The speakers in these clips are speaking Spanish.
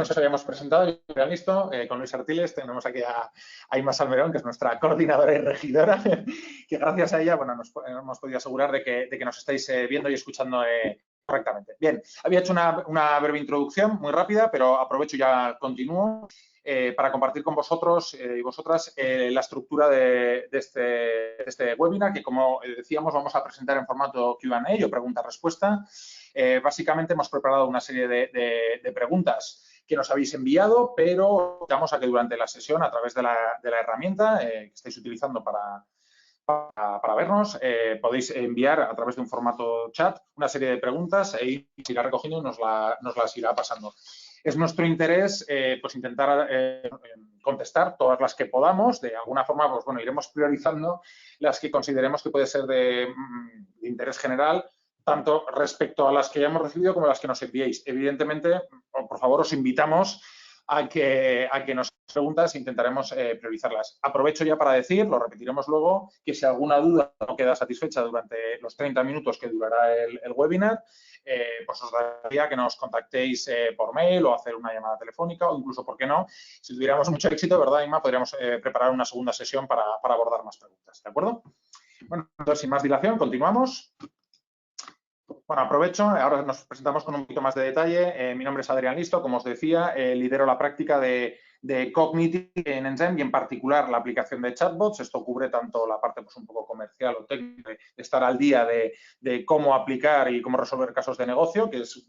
Nos habíamos presentado, yo ya listo, con Luis Artiles. Tenemos aquí a Inma Salmerón, que es nuestra coordinadora y regidora, que gracias a ella, bueno, nos hemos podido asegurar de que nos estáis viendo y escuchando correctamente. Bien, había hecho una breve introducción muy rápida, pero aprovecho y ya continúo para compartir con vosotros y vosotras la estructura de este webinar, que como decíamos vamos a presentar en formato Q&A o pregunta-respuesta. Básicamente hemos preparado una serie de preguntas que nos habéis enviado, pero invitamos a que durante la sesión, a través de la herramienta que estáis utilizando para vernos, podéis enviar a través de un formato chat una serie de preguntas e se irá recogiendo y nos las irá pasando. Es nuestro interés pues intentar contestar todas las que podamos. De alguna forma, pues bueno, iremos priorizando las que consideremos que puede ser de interés general, tanto respecto a las que ya hemos recibido como a las que nos enviéis. Evidentemente, por favor, os invitamos a que nos preguntas e intentaremos priorizarlas. Aprovecho ya para decir, lo repetiremos luego, que si alguna duda no queda satisfecha durante los 30 minutos que durará el webinar, pues os daría que nos contactéis por mail o hacer una llamada telefónica o incluso, ¿por qué no? Si tuviéramos mucho éxito, ¿verdad, Inma? Podríamos preparar una segunda sesión para abordar más preguntas, ¿de acuerdo? Bueno, entonces, sin más dilación, continuamos. Bueno, aprovecho, ahora nos presentamos con un poquito más de detalle. Mi nombre es Adrián Listo, como os decía, lidero la práctica de Cognitive en Enzen y en particular la aplicación de chatbots. Esto cubre tanto la parte pues, un poco comercial o técnica, de estar al día de cómo aplicar y cómo resolver casos de negocio, que es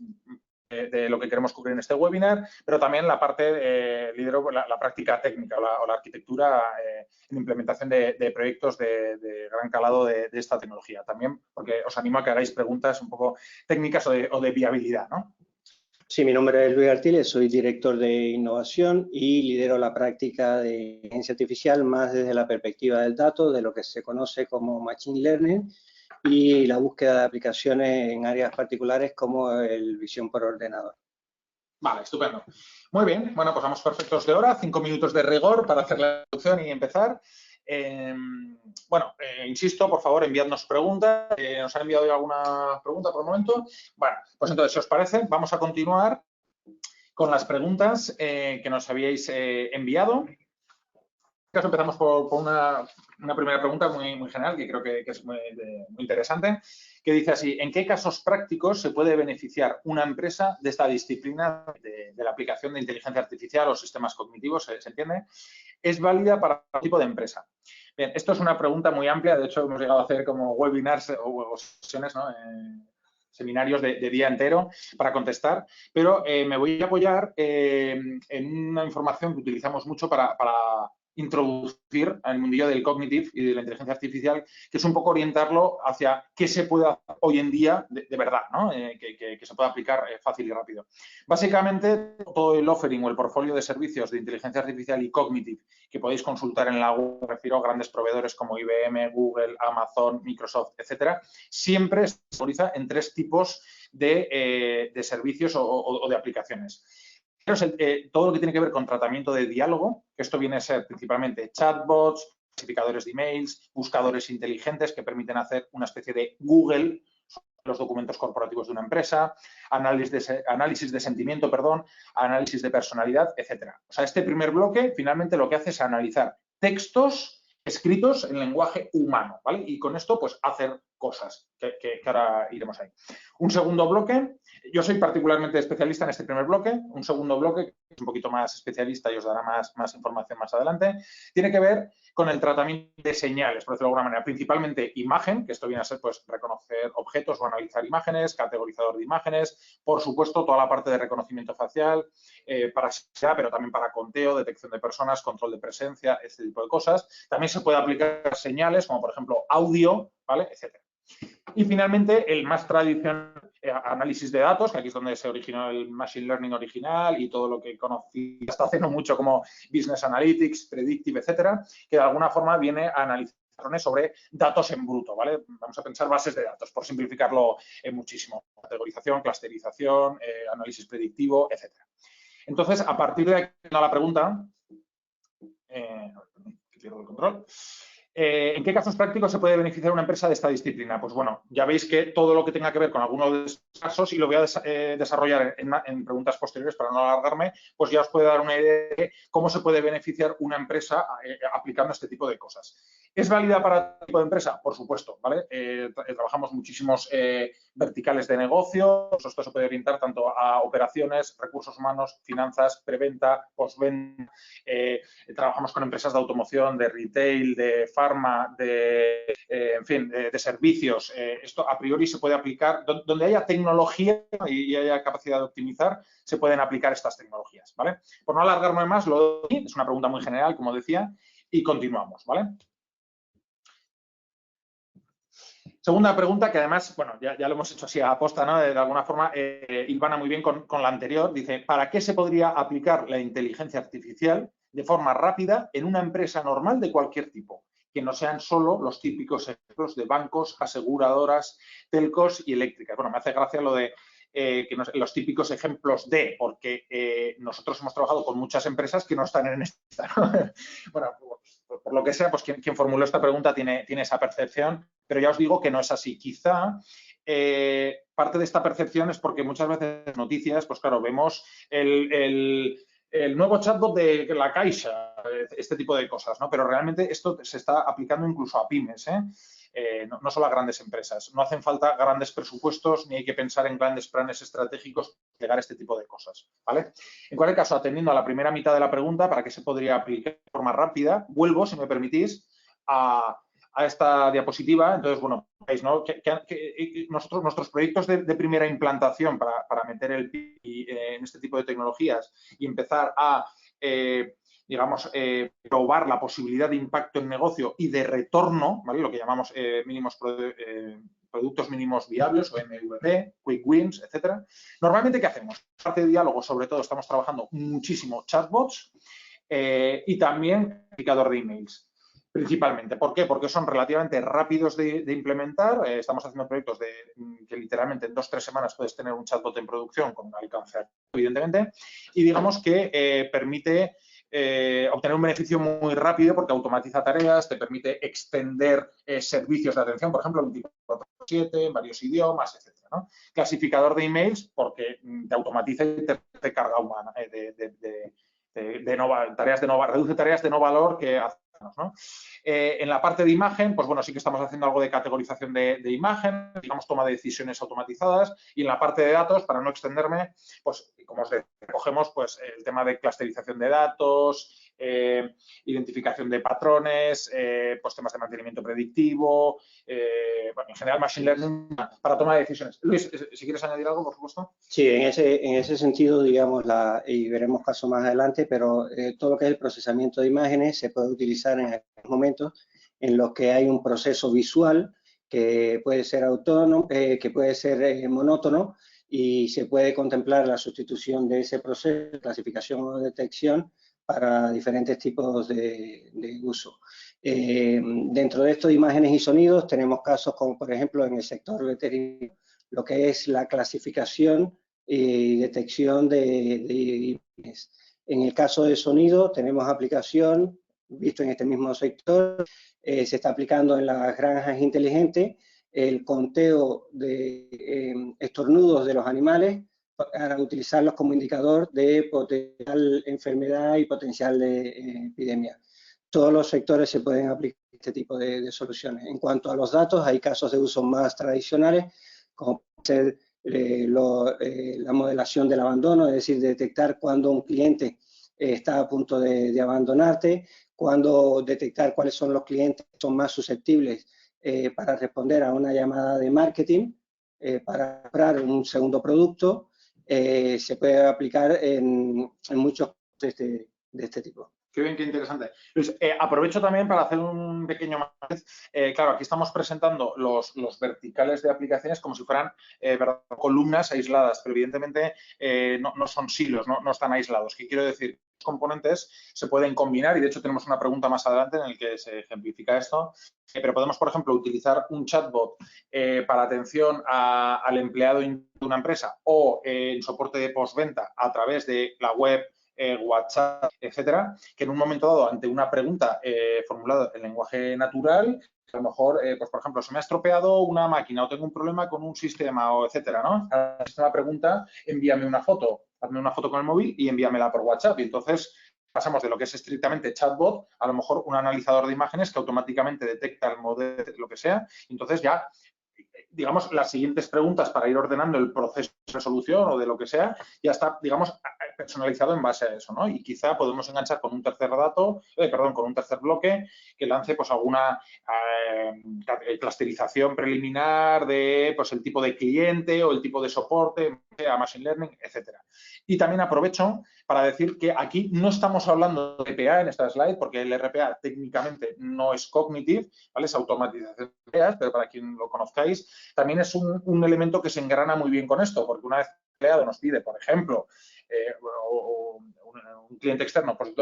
de lo que queremos cubrir en este webinar, pero también la parte, lidero la práctica técnica o la arquitectura en implementación de proyectos de gran calado de esta tecnología. También porque os animo a que hagáis preguntas un poco técnicas o de viabilidad, ¿no? Sí, mi nombre es Luis Artiles, soy director de innovación y lidero la práctica de inteligencia artificial más desde la perspectiva del dato, de lo que se conoce como Machine Learning y la búsqueda de aplicaciones en áreas particulares como el visión por ordenador. Vale, estupendo. Muy bien, bueno, pues vamos perfectos de hora, 5 minutos de rigor para hacer la introducción y empezar. Insisto, por favor, enviadnos preguntas. ¿Nos han enviado alguna pregunta por el momento? Bueno, pues entonces, si os parece, vamos a continuar con las preguntas que nos habíais enviado. En este caso empezamos por una primera pregunta muy general, que creo que es muy interesante, que dice así: ¿en qué casos prácticos se puede beneficiar una empresa de esta disciplina de la aplicación de inteligencia artificial o sistemas cognitivos? ¿Se entiende? ¿Es válida para todo tipo de empresa? Bien, esto es una pregunta muy amplia. De hecho, hemos llegado a hacer como webinars o sesiones, ¿no? Seminarios de día entero para contestar, pero me voy a apoyar en una información que utilizamos mucho para introducir al mundillo del cognitive y de la inteligencia artificial, que es un poco orientarlo hacia qué se puede hacer hoy en día de verdad, ¿no? Que se pueda aplicar fácil y rápido. Básicamente, todo el offering o el portfolio de servicios de inteligencia artificial y cognitive que podéis consultar en la web, me refiero a grandes proveedores como IBM, Google, Amazon, Microsoft, etcétera, siempre se categoriza en 3 tipos de servicios o de aplicaciones. Todo lo que tiene que ver con tratamiento de diálogo, que esto viene a ser principalmente chatbots, clasificadores de emails, buscadores inteligentes que permiten hacer una especie de Google sobre los documentos corporativos de una empresa, análisis de sentimiento, análisis de personalidad, etcétera. O sea, este primer bloque finalmente lo que hace es analizar textos escritos en lenguaje humano, ¿vale? Y con esto, pues, hacer cosas, que ahora iremos ahí. Un segundo bloque, yo soy particularmente especialista en este primer bloque. Un segundo bloque, que es un poquito más especialista y os dará más información más adelante, tiene que ver con el tratamiento de señales, por decirlo de alguna manera, principalmente imagen, que esto viene a ser, pues, reconocer objetos o analizar imágenes, categorizador de imágenes, por supuesto, toda la parte de reconocimiento facial, para seguridad, pero también para conteo, detección de personas, control de presencia, este tipo de cosas. También se puede aplicar señales, como por ejemplo audio, ¿vale? Etcétera. Y finalmente, el más tradicional, análisis de datos, que aquí es donde se originó el Machine Learning original y todo lo que conocí hasta hace no mucho como Business Analytics, Predictive, etcétera, que de alguna forma viene a analizar sobre datos en bruto, ¿vale? Vamos a pensar bases de datos, por simplificarlo muchísimo. Categorización, clusterización, análisis predictivo, etcétera. Entonces, a partir de aquí, la pregunta, pierdo el control. ¿En qué casos prácticos se puede beneficiar una empresa de esta disciplina? Pues bueno, ya veis que todo lo que tenga que ver con alguno de estos casos, y lo voy a desarrollar en preguntas posteriores para no alargarme, pues ya os puede dar una idea de cómo se puede beneficiar una empresa aplicando este tipo de cosas. ¿Es válida para este tipo de empresa? Por supuesto, ¿vale? Trabajamos muchísimos verticales de negocio, esto se puede orientar tanto a operaciones, recursos humanos, finanzas, preventa, postventa. Trabajamos con empresas de automoción, de retail, de farma, en fin, de servicios. Esto a priori se puede aplicar donde haya tecnología y haya capacidad de optimizar, se pueden aplicar estas tecnologías, ¿vale? Por no alargarme más, es una pregunta muy general, como decía, y continuamos, ¿vale? Segunda pregunta, que además, bueno, ya lo hemos hecho así a posta, ¿no? De alguna forma, hilvana muy bien con la anterior. Dice, ¿para qué se podría aplicar la inteligencia artificial de forma rápida en una empresa normal de cualquier tipo? Que no sean solo los típicos ejemplos de bancos, aseguradoras, telcos y eléctricas. Bueno, me hace gracia lo de los típicos ejemplos de, porque nosotros hemos trabajado con muchas empresas que no están en esta, ¿no? Bueno, por lo que sea, pues quien formuló esta pregunta tiene esa percepción, pero ya os digo que no es así. Quizá parte de esta percepción es porque muchas veces en noticias, pues claro, vemos el nuevo chatbot de la Caixa, este tipo de cosas, ¿no? Pero realmente esto se está aplicando incluso a pymes, no solo a grandes empresas. No hacen falta grandes presupuestos ni hay que pensar en grandes planes estratégicos para llegar a este tipo de cosas, ¿vale? En cualquier caso, atendiendo a la primera mitad de la pregunta, ¿para qué se podría aplicar de forma rápida? Vuelvo, si me permitís, a esta diapositiva. Entonces, bueno, veis, ¿no? Nuestros proyectos de primera implantación para meter el PI en este tipo de tecnologías y empezar a digamos, probar la posibilidad de impacto en negocio y de retorno, ¿vale? Lo que llamamos productos mínimos viables o MVP, quick wins, etcétera. Normalmente, ¿qué hacemos? Parte de diálogo, sobre todo, estamos trabajando muchísimo chatbots y también indicador de emails. Principalmente. ¿Por qué? Porque son relativamente rápidos de implementar. Estamos haciendo proyectos que literalmente en 2 o 3 semanas puedes tener un chatbot en producción con un alcance, evidentemente, y digamos que permite obtener un beneficio muy rápido porque automatiza tareas, te permite extender servicios de atención, por ejemplo, 24/7, en varios idiomas, etcétera, ¿no? Clasificador de emails porque te automatiza y te carga humana reduce tareas de no valor que hacemos, ¿no? En la parte de imagen, pues bueno, sí que estamos haciendo algo de categorización de imagen, digamos, toma de decisiones automatizadas, y en la parte de datos, para no extenderme, pues como os decía, cogemos pues el tema de clusterización de datos, identificación de patrones, pues temas de mantenimiento predictivo, bueno, en general machine learning para toma de decisiones. Luis, si quieres añadir algo, por supuesto. Sí, en ese sentido, digamos, y veremos casos más adelante, pero todo lo que es el procesamiento de imágenes se puede utilizar en aquellos momentos en los que hay un proceso visual que puede ser autónomo, que puede ser monótono, y se puede contemplar la sustitución de ese proceso de clasificación o detección para diferentes tipos de uso. Dentro de esto de imágenes y sonidos tenemos casos como, por ejemplo, en el sector veterinario, lo que es la clasificación y detección de imágenes. En el caso de sonido tenemos aplicación, visto en este mismo sector, se está aplicando en las granjas inteligentes el conteo de estornudos de los animales para utilizarlos como indicador de potencial enfermedad y potencial de epidemia. Todos los sectores se pueden aplicar este tipo de soluciones. En cuanto a los datos, hay casos de uso más tradicionales, como puede ser la modelación del abandono, es decir, detectar cuando un cliente está a punto de abandonarte, cuando detectar cuáles son los clientes que son más susceptibles para responder a una llamada de marketing, para comprar un segundo producto, se puede aplicar en muchos de este tipo. Qué bien, qué interesante. Luis, aprovecho también para hacer un pequeño matiz. Claro, aquí estamos presentando los verticales de aplicaciones como si fueran columnas aisladas, pero evidentemente no son silos, no están aislados. ¿Qué quiero decir? Los componentes se pueden combinar y, de hecho, tenemos una pregunta más adelante en la que se ejemplifica esto. Pero podemos, por ejemplo, utilizar un chatbot para atención al empleado de una empresa o en soporte de postventa a través de la web WhatsApp, etcétera, que en un momento dado, ante una pregunta formulada en lenguaje natural, a lo mejor, pues por ejemplo, se me ha estropeado una máquina o tengo un problema con un sistema, o etcétera, ¿no? Es una pregunta, envíame una foto, hazme una foto con el móvil y envíamela por WhatsApp. Y entonces pasamos de lo que es estrictamente chatbot a lo mejor un analizador de imágenes que automáticamente detecta el modelo, lo que sea, y entonces ya, digamos, las siguientes preguntas para ir ordenando el proceso de resolución o de lo que sea, ya está, digamos, personalizado en base a eso, ¿no? Y quizá podemos enganchar con un tercer con un tercer bloque que lance pues alguna clusterización preliminar de pues el tipo de cliente o el tipo de soporte a Machine Learning, etcétera. Y también aprovecho para decir que aquí no estamos hablando de RPA en esta slide, porque el RPA técnicamente no es cognitive, ¿vale? Es automatización de tareas, pero para quien lo conozcáis, también es un elemento que se engrana muy bien con esto, porque una vez el empleado nos pide, por ejemplo, un cliente externo, pues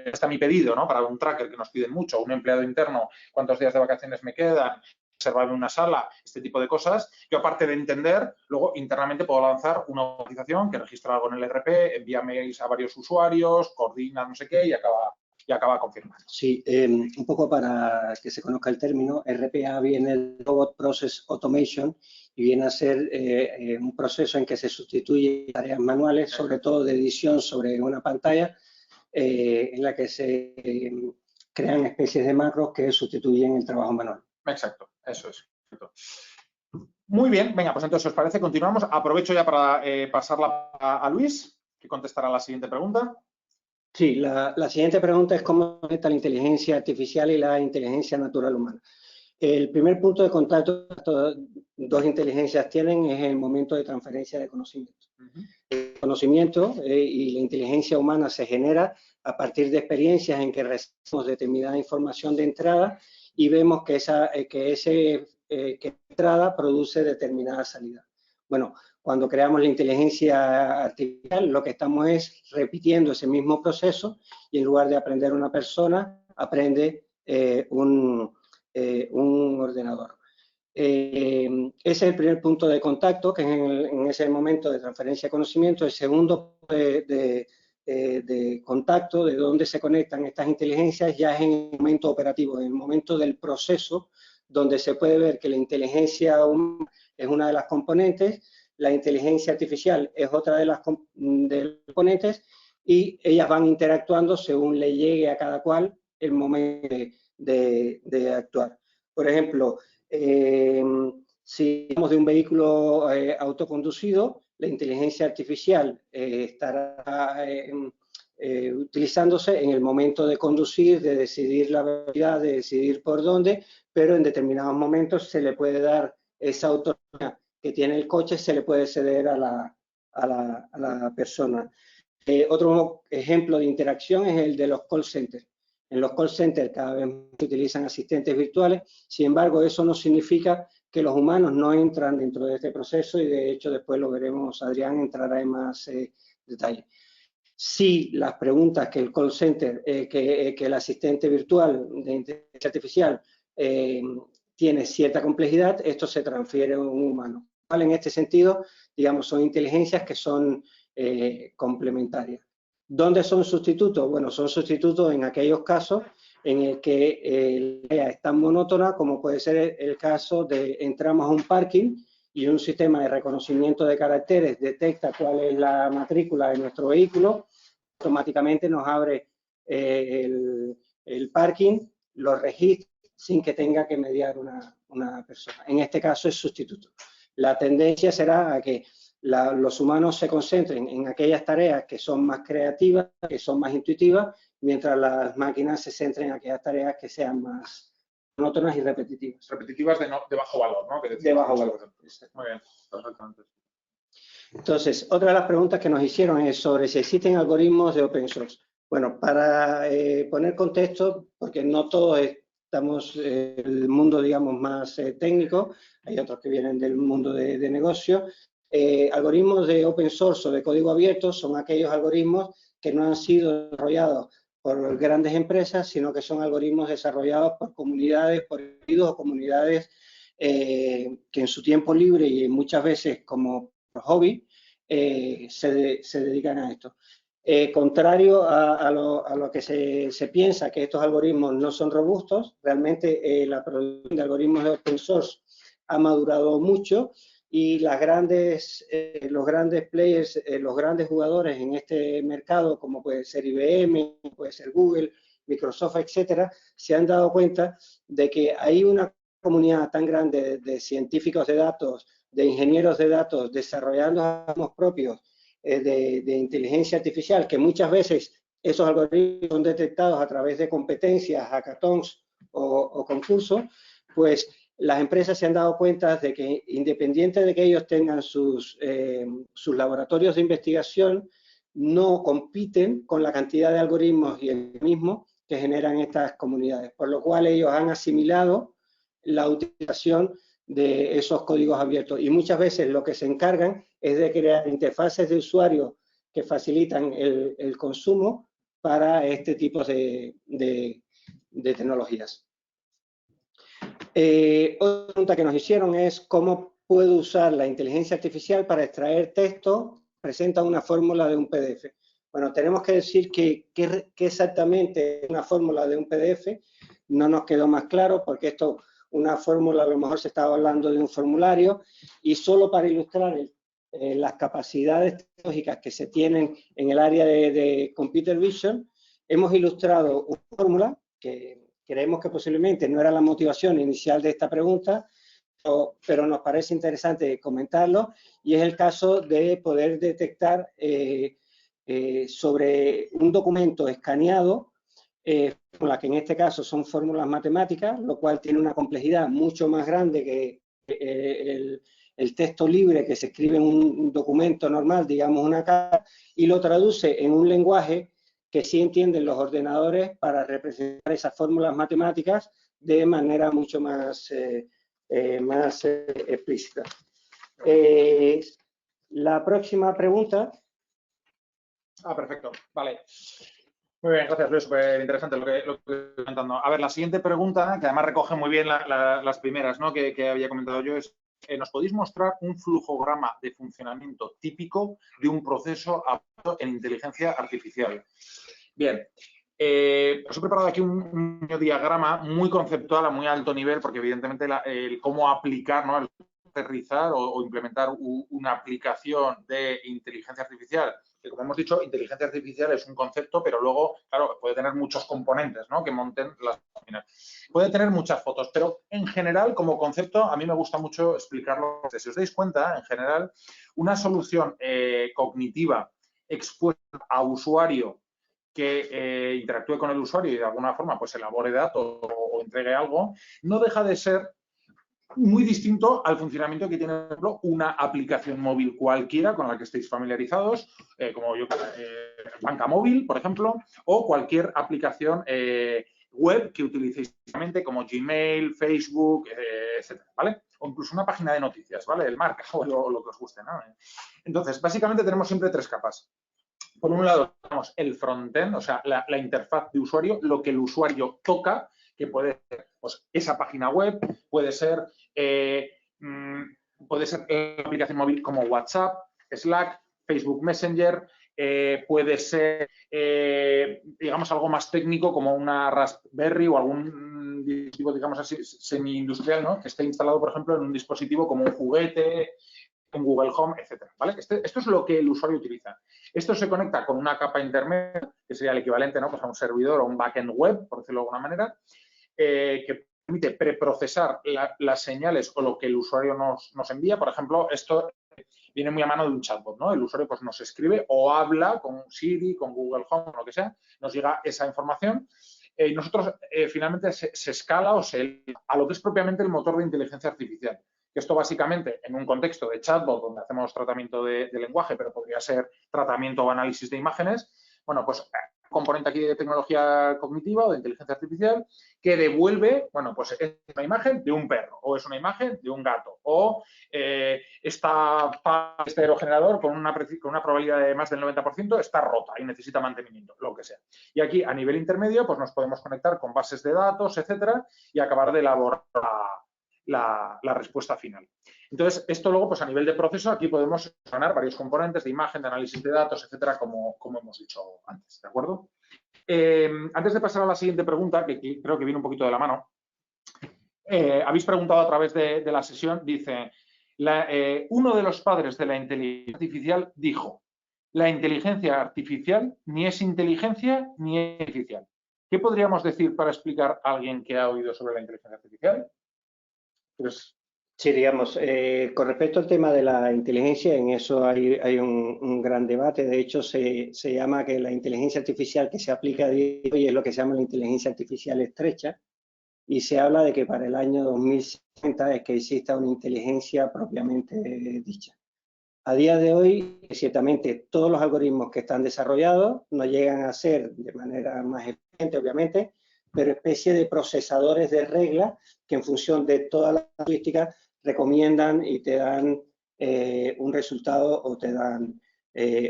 está mi pedido, ¿no? Para un tracker que nos piden mucho, un empleado interno, cuántos días de vacaciones me quedan, reservarme una sala, este tipo de cosas. Yo, aparte de entender, luego internamente puedo lanzar una automatización que registra algo en el RP, envía mails a varios usuarios, coordina no sé qué y acaba confirmando. Sí, un poco para que se conozca el término, RPA viene de Robot Process Automation y viene a ser un proceso en que se sustituyen tareas manuales, sobre todo de edición sobre una pantalla, en la que se crean especies de macros que sustituyen el trabajo manual. Exacto, eso es. Muy bien, venga, pues entonces, si os parece, continuamos. Aprovecho ya para pasarla a Luis, que contestará la siguiente pregunta. Sí, la siguiente pregunta es cómo conecta la inteligencia artificial y la inteligencia natural humana. El primer punto de contacto que estas dos inteligencias tienen es el momento de transferencia de conocimiento. El conocimiento y la inteligencia humana se genera a partir de experiencias en que recibimos determinada información de entrada y vemos que esa entrada produce determinada salida. Bueno, cuando creamos la inteligencia artificial, lo que estamos es repitiendo ese mismo proceso y en lugar de aprender una persona, aprende un ordenador. Ese es el primer punto de contacto, que es en ese momento de transferencia de conocimiento. El segundo de contacto, de dónde se conectan estas inteligencias, ya es en el momento operativo, en el momento del proceso, donde se puede ver que la inteligencia humana es una de las componentes, la inteligencia artificial es otra de las componentes, y ellas van interactuando según le llegue a cada cual el momento de actuar. Por ejemplo, si hablamos de un vehículo autoconducido, la inteligencia artificial estará utilizándose en el momento de conducir, de decidir la velocidad, de decidir por dónde, pero en determinados momentos se le puede dar esa autonomía que tiene el coche, se le puede ceder a la persona. Otro ejemplo de interacción es el de los call centers. En los call centers cada vez se utilizan asistentes virtuales, sin embargo, eso no significa que los humanos no entran dentro de este proceso y de hecho después lo veremos, Adrián entrará en más detalle. Si las preguntas que el call center, que el asistente virtual de inteligencia artificial tiene cierta complejidad, esto se transfiere a un humano. ¿Vale? En este sentido, digamos, son inteligencias que son complementarias. ¿Dónde son sustitutos? Bueno, son sustitutos en aquellos casos en el que la tarea es tan monótona como puede ser el caso de entramos a un parking y un sistema de reconocimiento de caracteres detecta cuál es la matrícula de nuestro vehículo, automáticamente nos abre el parking, lo registra sin que tenga que mediar una persona. En este caso es sustituto. La tendencia será a que los humanos se concentren en aquellas tareas que son más creativas, que son más intuitivas, mientras las máquinas se centren en aquellas tareas que sean más monótonas y repetitivas. Repetitivas de bajo valor, ¿no? De bajo valor. Muy bien, perfectamente. Entonces, otra de las preguntas que nos hicieron es sobre si existen algoritmos de open source. Bueno, para poner contexto, porque no todos estamos en el mundo, digamos, más técnico, hay otros que vienen del mundo de negocio. Algoritmos de open source o de código abierto son aquellos algoritmos que no han sido desarrollados por grandes empresas, sino que son algoritmos desarrollados por comunidades, por individuos o comunidades que en su tiempo libre y muchas veces como hobby se dedican a esto. Contrario a lo que se piensa, que estos algoritmos no son robustos, realmente la producción de algoritmos de open source ha madurado mucho y los grandes players, los grandes jugadores en este mercado, como puede ser IBM, puede ser Google, Microsoft, etcétera, se han dado cuenta de que hay una comunidad tan grande de científicos de datos, de ingenieros de datos, desarrollando algoritmos propios de inteligencia artificial, que muchas veces esos algoritmos son detectados a través de competencias, hackathons o concursos, pues las empresas se han dado cuenta de que independiente de que ellos tengan sus laboratorios de investigación, no compiten con la cantidad de algoritmos y el mismo que generan estas comunidades, por lo cual ellos han asimilado la utilización de esos códigos abiertos y muchas veces lo que se encargan es de crear interfaces de usuario que facilitan el consumo para este tipo de tecnologías. Otra pregunta que nos hicieron es cómo puedo usar la inteligencia artificial para extraer texto, presenta una fórmula de un PDF. Bueno, tenemos que decir que exactamente es una fórmula de un PDF, no nos quedó más claro porque esto, una fórmula a lo mejor se estaba hablando de un formulario y solo para ilustrar las capacidades tecnológicas que se tienen en el área de Computer Vision, hemos ilustrado una fórmula que creemos que posiblemente no era la motivación inicial de esta pregunta, pero nos parece interesante comentarlo, y es el caso de poder detectar sobre un documento escaneado, la que en este caso son fórmulas matemáticas, lo cual tiene una complejidad mucho más grande que el texto libre que se escribe en un documento normal, digamos una carta, y lo traduce en un lenguaje que sí entienden los ordenadores para representar esas fórmulas matemáticas de manera mucho más explícita. La próxima pregunta. Perfecto. Vale. Muy bien, gracias, Luis. Súper interesante lo que estoy comentando. A ver, la siguiente pregunta, que además recoge muy bien las primeras, ¿no?, que había comentado yo, es ¿nos podéis mostrar un flujograma de funcionamiento típico de un proceso aplicado en inteligencia artificial? Bien. Os he preparado aquí un diagrama muy conceptual a muy alto nivel, porque evidentemente el cómo aplicar, ¿no?, el aterrizar o implementar una aplicación de inteligencia artificial, que como hemos dicho, inteligencia artificial es un concepto, pero luego, claro, puede tener muchos componentes, ¿no?, que monten las máquinas. Puede tener muchas fotos, pero en general, como concepto, a mí me gusta mucho explicarlo. Si os dais cuenta, en general, una solución cognitiva expuesta a usuario que interactúe con el usuario y de alguna forma pues elabore datos o entregue algo, no deja de ser muy distinto al funcionamiento que tiene, por ejemplo, una aplicación móvil cualquiera con la que estéis familiarizados, como yo, banca móvil, por ejemplo, o cualquier aplicación web que utilicéis como Gmail, Facebook, etcétera, ¿vale? O incluso una página de noticias, ¿vale? El marca o lo que os guste, ¿no? Entonces, básicamente tenemos siempre tres capas. Por un lado, tenemos el frontend, o sea, la interfaz de usuario, lo que el usuario toca, que puede ser pues, esa página web, puede ser la aplicación móvil como WhatsApp, Slack, Facebook Messenger, puede ser, digamos, algo más técnico como una Raspberry o algún dispositivo, digamos así, semi-industrial, ¿no?, que esté instalado, por ejemplo, en un dispositivo como un juguete, en Google Home, etcétera, ¿vale? Esto es lo que el usuario utiliza. Esto se conecta con una capa intermedia, que sería el equivalente, ¿no?, pues a un servidor o un backend web, por decirlo de alguna manera, que permite preprocesar las señales o lo que el usuario nos envía. Por ejemplo, esto viene muy a mano de un chatbot, ¿no? El usuario pues nos escribe o habla con Siri, con Google Home, lo que sea, nos llega esa información y nosotros finalmente se escala o se eleva a lo que es propiamente el motor de inteligencia artificial. Esto básicamente en un contexto de chatbot donde hacemos tratamiento de lenguaje, pero podría ser tratamiento o análisis de imágenes, bueno, pues un componente aquí de tecnología cognitiva o de inteligencia artificial que devuelve, bueno, pues es una imagen de un perro o es una imagen de un gato o este aerogenerador con una probabilidad de más del 90% está rota y necesita mantenimiento, lo que sea. Y aquí a nivel intermedio pues nos podemos conectar con bases de datos, etcétera, y acabar de elaborar la respuesta final. Entonces, esto luego, pues a nivel de proceso, aquí podemos ganar varios componentes de imagen, de análisis de datos, etcétera, como hemos dicho antes, ¿de acuerdo? Antes de pasar a la siguiente pregunta, que creo que viene un poquito de la mano, habéis preguntado a través de la sesión, dice, uno de los padres de la inteligencia artificial dijo, la inteligencia artificial ni es inteligencia ni es artificial. ¿Qué podríamos decir para explicar a alguien que ha oído sobre la inteligencia artificial? Pues, sí, digamos, con respecto al tema de la inteligencia, en eso hay un gran debate. De hecho, se llama que la inteligencia artificial que se aplica hoy es lo que se llama la inteligencia artificial estrecha, y se habla de que para el año 2050 es que exista una inteligencia propiamente dicha. A día de hoy, ciertamente, todos los algoritmos que están desarrollados no llegan a ser de manera más eficiente, obviamente, pero especie de procesadores de reglas que en función de todas las estadísticas recomiendan y te dan un resultado o te dan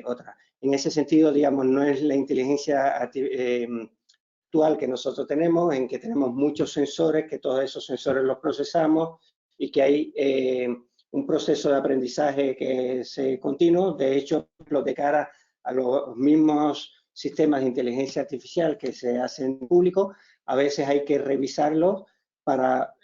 otra. En ese sentido, digamos, no es la inteligencia actual que nosotros tenemos, en que tenemos muchos sensores, que todos esos sensores los procesamos y que hay un proceso de aprendizaje que es continuo. De hecho, de cara a los mismos sistemas de inteligencia artificial que se hacen público, a veces hay que revisarlos para,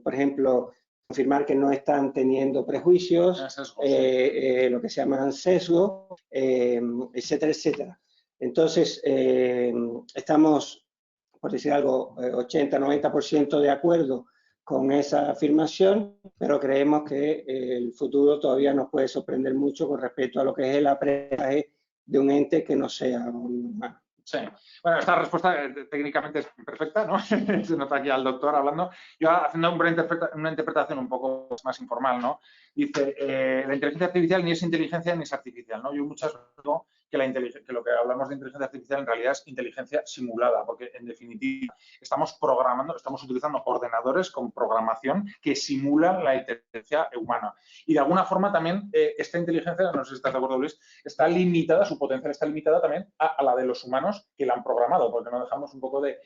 por ejemplo, confirmar que no están teniendo prejuicios, lo que se llaman sesgos, etcétera, etcétera. Entonces, estamos, por decir algo, 80-90% de acuerdo con esa afirmación, pero creemos que el futuro todavía nos puede sorprender mucho con respecto a lo que es el aprendizaje de un ente que no sea un humano. Sí. Bueno, esta respuesta técnicamente es perfecta, ¿no? Se nota aquí al doctor hablando. Yo haciendo una interpretación un poco más informal, ¿no? Dice, la inteligencia artificial ni es inteligencia ni es artificial, ¿no? Yo muchas veces digo que lo que hablamos de inteligencia artificial en realidad es inteligencia simulada, porque en definitiva estamos programando, estamos utilizando ordenadores con programación que simulan la inteligencia humana. Y de alguna forma también esta inteligencia, no sé si estás de acuerdo, Luis, está limitada, su potencial está limitada también a la de los humanos que la han programado, porque no dejamos un poco de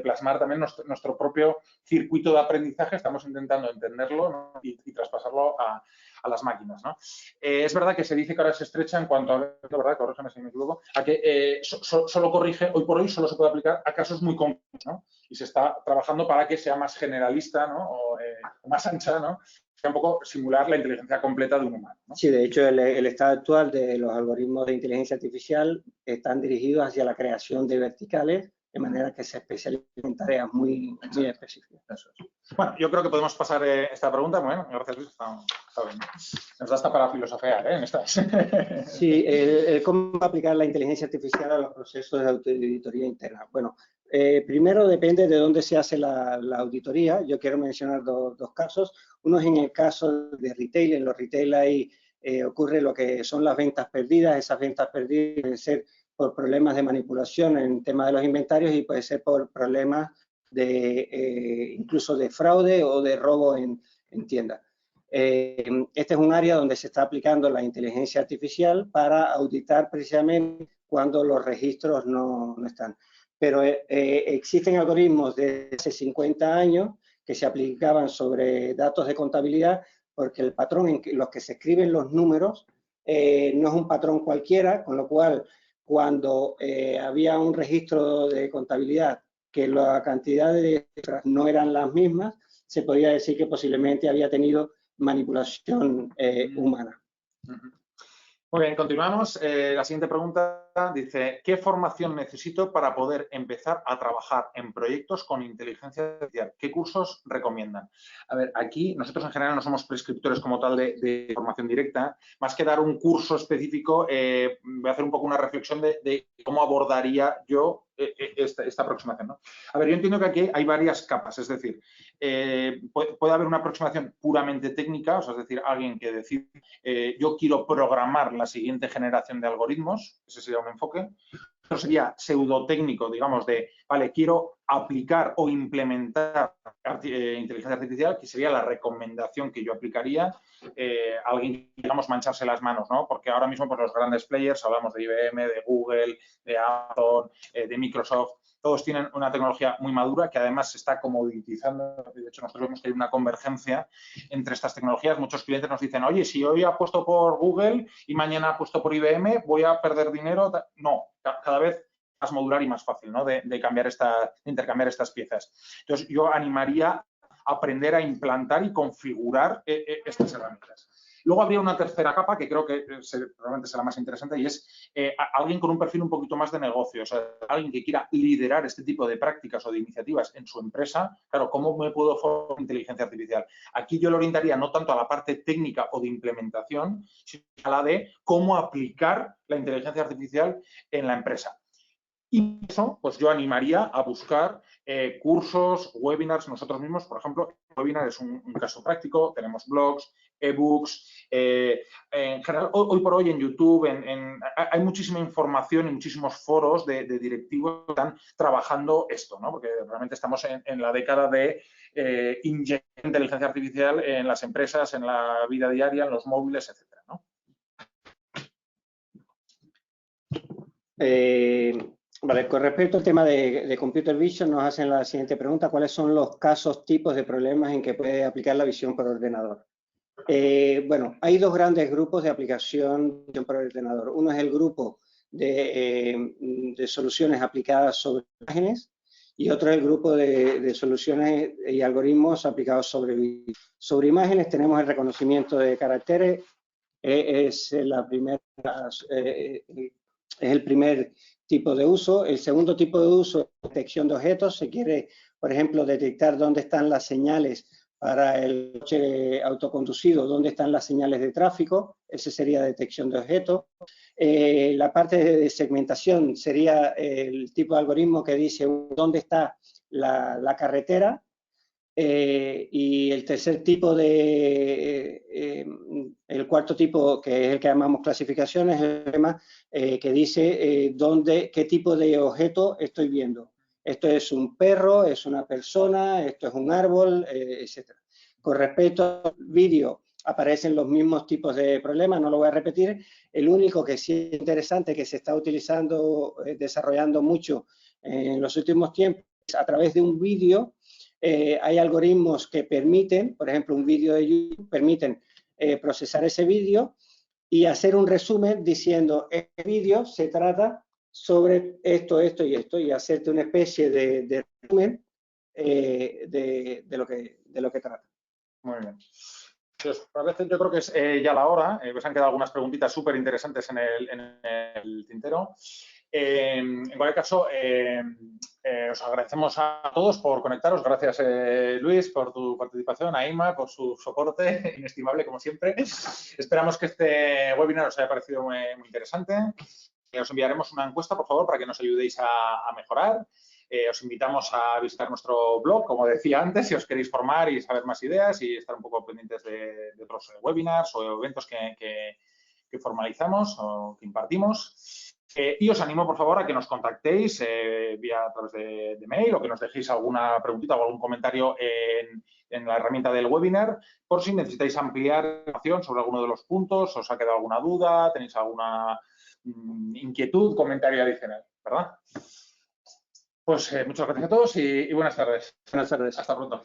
plasmar también nuestro propio circuito de aprendizaje, estamos intentando entenderlo, ¿no? y traspasarlo a las máquinas, ¿no? Es verdad que se dice que ahora se estrecha en cuanto a, ¿verdad? Corrígeme si me equivoco, a que solo corrige, hoy por hoy solo se puede aplicar a casos muy concretos, ¿no? Y se está trabajando para que sea más generalista, ¿no? o más ancha, ¿no? Un poco simular la inteligencia completa de un humano, ¿no? Sí, de hecho, el estado actual de los algoritmos de inteligencia artificial están dirigidos hacia la creación de verticales, de manera que se especializan en tareas muy específicas. Eso es. Bueno, yo creo que podemos pasar esta pregunta. Bueno, gracias, Luis. Está bien. Nos da hasta para filosofear, ¿eh? En estas. Sí, ¿cómo aplicar la inteligencia artificial a los procesos de auditoría interna? Bueno, primero depende de dónde se hace la auditoría. Yo quiero mencionar dos casos. Uno es en el caso de retail. En los retail ahí ocurre lo que son las ventas perdidas. Esas ventas perdidas pueden ser por problemas de manipulación en tema de los inventarios y puede ser por problemas de incluso de fraude o de robo en tiendas. Este es un área donde se está aplicando la inteligencia artificial para auditar precisamente cuando los registros no están. Pero existen algoritmos de hace 50 años que se aplicaban sobre datos de contabilidad porque el patrón en los que se escriben los números no es un patrón cualquiera, con lo cual cuando había un registro de contabilidad que la cantidad de cifras no eran las mismas, se podía decir que posiblemente había tenido manipulación humana. Muy bien, continuamos. La siguiente pregunta dice, ¿qué formación necesito para poder empezar a trabajar en proyectos con inteligencia artificial? ¿Qué cursos recomiendan? A ver, aquí nosotros en general no somos prescriptores como tal de formación directa. Más que dar un curso específico, voy a hacer un poco una reflexión de cómo abordaría yo esta aproximación, ¿no? A ver, yo entiendo que aquí hay varias capas, es decir, puede haber una aproximación puramente técnica, o sea, es decir, alguien que decide, yo quiero programar la siguiente generación de algoritmos, ese sería un enfoque. Otro sería pseudotécnico, digamos, de, vale, quiero aplicar o implementar inteligencia artificial, que sería la recomendación que yo aplicaría a alguien que, digamos, mancharse las manos, ¿no? Porque ahora mismo, pues, los grandes players, hablamos de IBM, de Google, de Amazon, de Microsoft, todos tienen una tecnología muy madura que además se está comoditizando. De hecho, nosotros vemos que hay una convergencia entre estas tecnologías. Muchos clientes nos dicen, oye, si hoy apuesto por Google y mañana apuesto por IBM, ¿voy a perder dinero? No, cada vez más modular y más fácil, ¿no? de intercambiar estas piezas. Entonces, yo animaría a aprender a implantar y configurar estas herramientas. Luego habría una tercera capa que creo que probablemente será más interesante y es alguien con un perfil un poquito más de negocio, o sea, alguien que quiera liderar este tipo de prácticas o de iniciativas en su empresa. Claro, ¿cómo me puedo formar inteligencia artificial? Aquí yo lo orientaría no tanto a la parte técnica o de implementación, sino a la de cómo aplicar la inteligencia artificial en la empresa. Y eso, pues yo animaría a buscar cursos, webinars nosotros mismos. Por ejemplo, el webinar es un caso práctico. Tenemos blogs, ebooks. En general, hoy por hoy en YouTube hay muchísima información y muchísimos foros de directivos que están trabajando esto, ¿no? Porque realmente estamos en la década de inyectar inteligencia artificial en las empresas, en la vida diaria, en los móviles, etcétera, ¿no? Vale, con respecto al tema de Computer Vision, nos hacen la siguiente pregunta: ¿cuáles son los casos, tipos de problemas en que puede aplicar la visión por ordenador? Bueno, hay dos grandes grupos de aplicación por ordenador. Uno es el grupo de soluciones aplicadas sobre imágenes y otro es el grupo de soluciones y algoritmos aplicados sobre vídeo. Sobre imágenes tenemos el reconocimiento de caracteres, es el primer tipo de uso. El segundo tipo de uso es detección de objetos. Se quiere, por ejemplo, detectar dónde están las señales para el coche autoconducido, dónde están las señales de tráfico. Ese sería detección de objetos. La parte de segmentación sería el tipo de algoritmo que dice dónde está la carretera. Y el tercer tipo el cuarto tipo, que es el que llamamos clasificación, es el tema que dice qué tipo de objeto estoy viendo. Esto es un perro, es una persona, esto es un árbol, etc. Con respecto al vídeo, aparecen los mismos tipos de problemas, no lo voy a repetir. El único que sí es interesante, que se está utilizando, desarrollando mucho en los últimos tiempos, es a través de un vídeo. Hay algoritmos que permiten, por ejemplo, un vídeo de YouTube, permiten procesar ese vídeo y hacer un resumen diciendo, este vídeo se trata sobre esto, esto y esto, y hacerte una especie de resumen de lo que trata. Muy bien. Pues, a veces yo creo que es ya la hora. Pues han quedado algunas preguntitas súper interesantes en el tintero. En cualquier caso, os agradecemos a todos por conectaros. Gracias, Luis, por tu participación, a Inma por su soporte inestimable, como siempre. Esperamos que este webinar os haya parecido muy, muy interesante. Os enviaremos una encuesta, por favor, para que nos ayudéis a mejorar. Os invitamos a visitar nuestro blog, como decía antes, si os queréis formar y saber más ideas y estar un poco pendientes de otros webinars o eventos que formalizamos o que impartimos. Y os animo, por favor, a que nos contactéis a través de mail o que nos dejéis alguna preguntita o algún comentario en la herramienta del webinar, por si necesitáis ampliar información sobre alguno de los puntos, os ha quedado alguna duda, tenéis alguna inquietud, comentario adicional, ¿verdad? Pues muchas gracias a todos y buenas tardes. Buenas tardes. Hasta pronto.